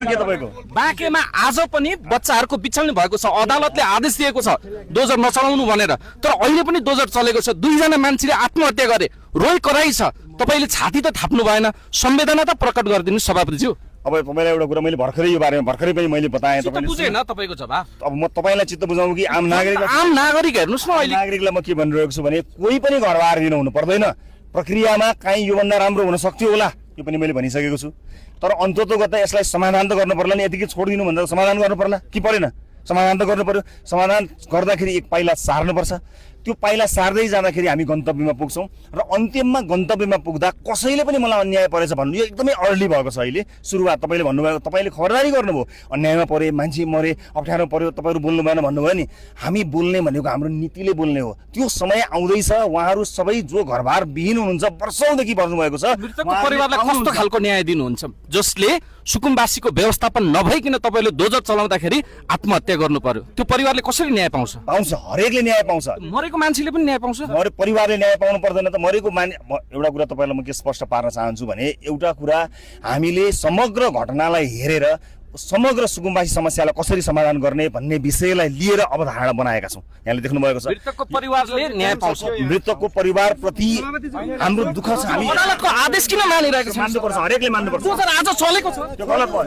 के तपाईको बाँकेमा आज पनि बच्चाहरूको बिछाउने भएको छ। अदालतले आदेश दिएको छ डोजर नचलाउनु भनेर, तर अहिले पनि डोजर चलेको छ। दुईजना मान्छेले आत्महत्या गरे, रोइ कराई छ। तपाईले छाती त थाप्नु भएन, संवेदना त प्रकट गरिदिनु सभापतिज्यू। अब तपाईलाई एउटा कुरा मैले भर्खरै यो बारेमा भर्खरै पनि मैले बताएँ। तपाईले बुझेन तपाईको जवाफ। अब म तपाईलाई चित्त बुझाउँ कि आम नागरिक हेर्नुस् न, अहिले नागरिकलाई म के भनिरहेको छु भने कोही पनि घरबार दिनु हुनु पर्दैन। प्रक्रियामा कहीँ योभन्दा राम्रो हुन सक्थ्यो होला, यो पनि मैले भनिसकेको छु। तर अन्ततोगत यसलाई समाधान त गर्नु पर्ला नि, यतिकै छोडिदिनु भन्दा समाधान गर्नु पर्ला कि परेन? समाधान त गर्नु पर्यो। समाधान गर्दाखेरि एक पाइला सार्नुपर्छ। त्यो पाइला सार्दै जाँदाखेरि हामी गन्तव्यमा पुग्छौँ र अन्तिममा गन्तव्यमा पुग्दा कसैले पनि मलाई अन्याय परेछ भन्नु यो एकदमै अर्ली भएको छ। अहिले सुरुवात तपाईँले भन्नुभएको, तपाईँले खबरदारी गर्नुभयो, अन्यायमा परे, मान्छे मरे, अप्ठ्यारो पर्यो, तपाईँहरू बोल्नु भएन भन्नुभयो नि। हामी बोल्ने भनेको हाम्रो नीतिले बोल्ने हो। त्यो समय आउँदैछ। उहाँहरू सबै जो घरबार विहीन हुनुहुन्छ, वर्षौँदेखि बस्नुभएको छ, मृतकको परिवारलाई कस्तो खालको न्याय दिनुहुन्छ जसले सुकुम्बासीको व्यवस्थापन नभइकन तपाईँले डोजर चलाउँदाखेरि आत्महत्या गर्नु पर्यो? त्यो परिवारले कसरी न्याय पाउँछ? हरेकले न्याय पाउँछ। मरेको मान्छेले पनि न्याय पाउँछ? परिवारले न्याय पाउनु पर्दैन त? मरेको एउटा कुरा तपाईँलाई म के स्पष्ट पार्न चाहन्छु भने, एउटा कुरा हामीले समग्र घटनालाई हेरेर समग्र सुकुम्बासी समस्यालाई कसरी समाधान गर्ने भन्ने विषयलाई लिएर अवधारणा बनाएका छौँ। यहाँले देख्नु भएको छ मृतकको परिवारले न्याय पाउँछ। मृतकको परिवार प्रति हाम्रो दुःख छ। हामी अदालतको आदेश किन मानिरहेको छ? मान्नुपर्छ, हरेकले मान्नुपर्छ। आज चलेको छ, त्यो गलत भयो।